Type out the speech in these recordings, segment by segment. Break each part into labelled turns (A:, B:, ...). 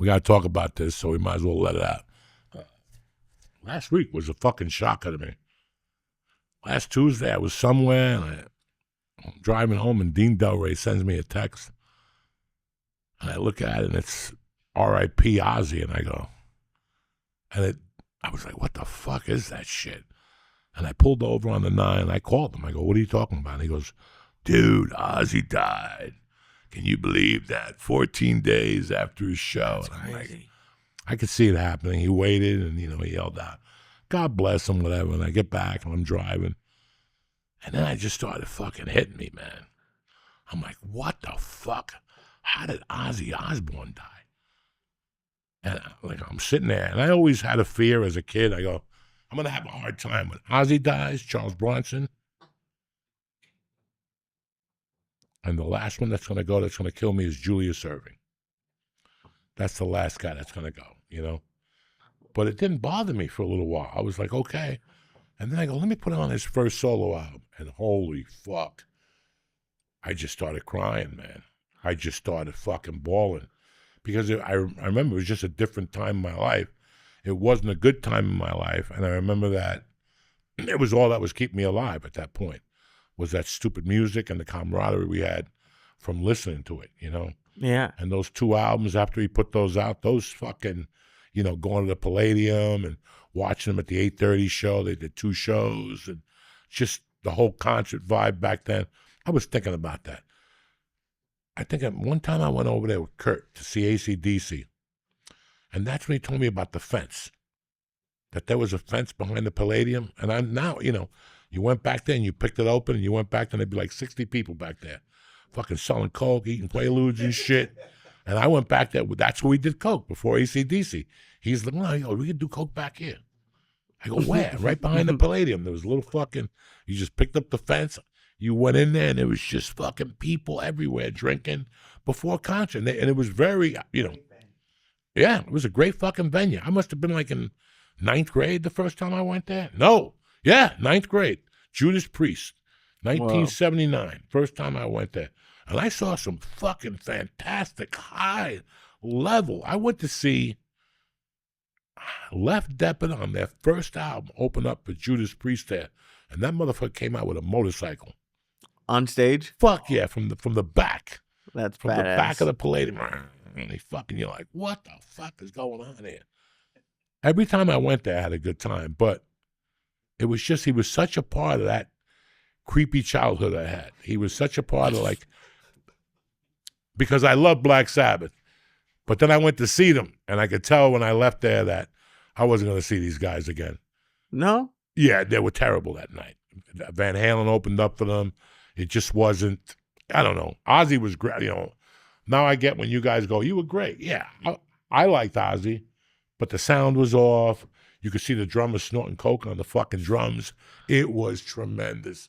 A: We got to talk about this, so we might as well let it out. Last week was a fucking shocker to me. Last Tuesday, I was somewhere, and I'm driving home, and Dean Delray sends me a text. And I look at it, and it's R.I.P. Ozzy, and I go, I was like, what the fuck is that shit? And I pulled over on the 9, and I called him. I go, what are you talking about? And he goes, dude, Ozzy died. Can you believe that? 14 days after his show.
B: That's crazy.
A: Like, I could see it happening. He waited, and, he yelled out, God bless him, whatever. And I get back, and I'm driving. And then I just started fucking hitting me, man. I'm like, what the fuck? How did Ozzy Osbourne die? And I'm sitting there, and I always had a fear as a kid. I go, I'm going to have a hard time when Ozzy dies, Charles Bronson. And the last one that's going to kill me is Julius Erving. That's the last guy that's going to go, But it didn't bother me for a little while. I was like, okay. And then I go, let me put on his first solo album. And holy fuck. I just started crying, man. I just started fucking bawling. Because I remember it was just a different time in my life. It wasn't a good time in my life. And I remember that it was all that was keeping me alive at that point, was that stupid music and the camaraderie we had from listening to it,
B: Yeah.
A: And those 2 albums after he put those out, those fucking, going to the Palladium and watching them at the 8:30 show. They did 2 shows and just the whole concert vibe back then. I was thinking about that. I think one time I went over there with Kurt to see AC/DC, and that's when he told me about the fence, that there was a fence behind the Palladium. And I'm now, you went back there and you picked it open and you went back there and there'd be like 60 people back there fucking selling coke, eating Quaaludes and shit. And I went back there. That's where we did coke before AC/DC. He's like, no, we could do coke back here. I go, where? Right behind the Palladium. There was a little fucking, you just picked up the fence. You went in there, and there was just fucking people everywhere drinking before concert. And it was very, yeah, it was a great fucking venue. I must have been like in 9th grade the first time I went there. No, yeah, 9th grade. Judas Priest, 1979, wow. First time I went there. And I saw some fucking fantastic high level. I went to see Left Zeppelin on their first album open up for Judas Priest there. And that motherfucker came out with a motorcycle.
B: On stage?
A: Fuck yeah, from the back.
B: That's
A: from
B: badass.
A: The back of the Palladium. And they fucking, you're like, what the fuck is going on here? Every time I went there, I had a good time. But it was just, he was such a part of that creepy childhood I had. He was such a part of because I love Black Sabbath. But then I went to see them, and I could tell when I left there that I wasn't going to see these guys again.
B: No?
A: Yeah, they were terrible that night. Van Halen opened up for them. It just wasn't, I don't know. Ozzy was great, Now I get when you guys go, you were great. Yeah, I liked Ozzy, but the sound was off. You could see the drummers snorting coke on the fucking drums. It was tremendous.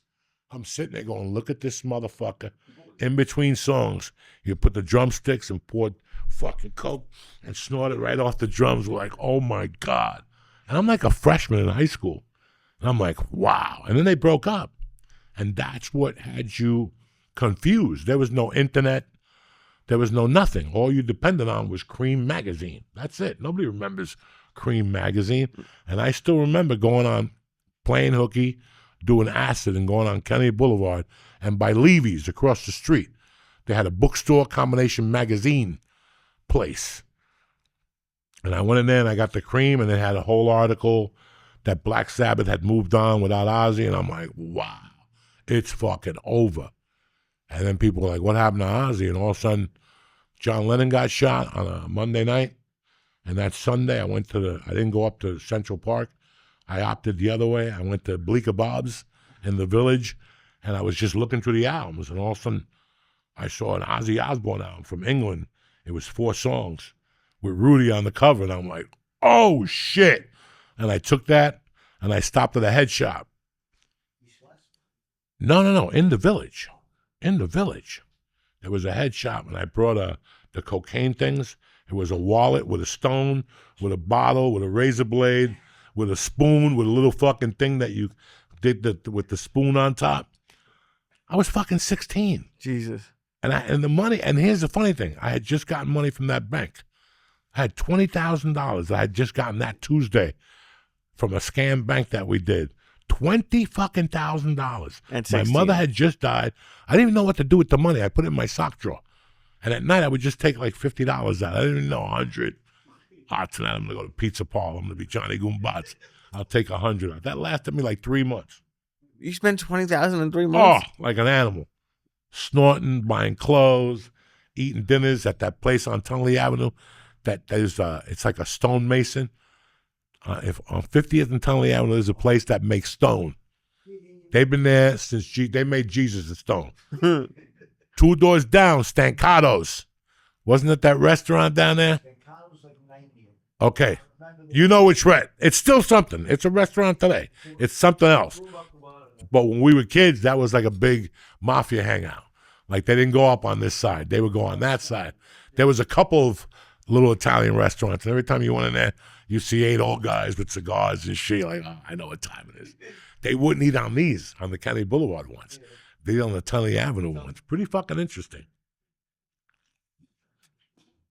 A: I'm sitting there going, look at this motherfucker. In between songs, you put the drumsticks and poured fucking coke and snorted right off the drums. We're like, oh my God. And I'm like a freshman in high school. And I'm like, wow. And then they broke up. And that's what had you confused. There was no internet. There was no nothing. All you depended on was Cream Magazine. That's it. Nobody remembers Cream Magazine. And I still remember going on, playing hooky, doing acid, and going on Kennedy Boulevard. And by Levy's across the street, they had a bookstore combination magazine place. And I went in there and I got the Cream, and it had a whole article that Black Sabbath had moved on without Ozzy. And I'm like, wow, it's fucking over. And then people were like, what happened to Ozzy? And all of a sudden, John Lennon got shot on a Monday night. And that Sunday, I didn't go up to Central Park. I opted the other way. I went to Bleecker Bob's in the Village, and I was just looking through the albums. And all of a sudden, I saw an Ozzy Osbourne album from England. It was 4 songs with Rudy on the cover. And I'm like, oh, shit. And I took that, and I stopped at a head shop. No, in the Village. In the Village. There was a head shop, and I brought the cocaine things. It was a wallet with a stone, with a bottle, with a razor blade, with a spoon, with a little fucking thing that you did with the spoon on top. I was fucking 16.
B: Jesus.
A: And the money, and here's the funny thing. I had just gotten money from that bank. I had $20,000. I had just gotten that Tuesday from a scam bank that we did. $20,000.
B: At
A: My
B: 16.
A: mother had just died. I didn't even know what to do with the money. I put it in my sock drawer. And at night, I would just take like $50 out. I didn't even know 100. Tonight I'm going to go to Pizza Parlor. I'm going to be Johnny Goombats. I'll take 100 out. That lasted me like 3 months.
B: You spent $20,000 in 3 months?
A: Oh, like an animal. Snorting, buying clothes, eating dinners at that place on Tunley Avenue. It's like a stonemason. If on 50th and Tunley Avenue, there's a place that makes stone. They've been there since they made Jesus a stone. 2 doors down, Stancatos. Wasn't it that restaurant down there? Okay. You know which it's still something. It's a restaurant today. It's something else. But when we were kids, that was like a big mafia hangout. Like they didn't go up on this side. They would go on that side. There was a couple of little Italian restaurants. And every time you went in there, you see 8 old guys with cigars and shit. Like, oh, I know what time it is. They wouldn't eat on the Kennedy Boulevard ones. They eat on the Tunley Avenue ones. Pretty fucking interesting.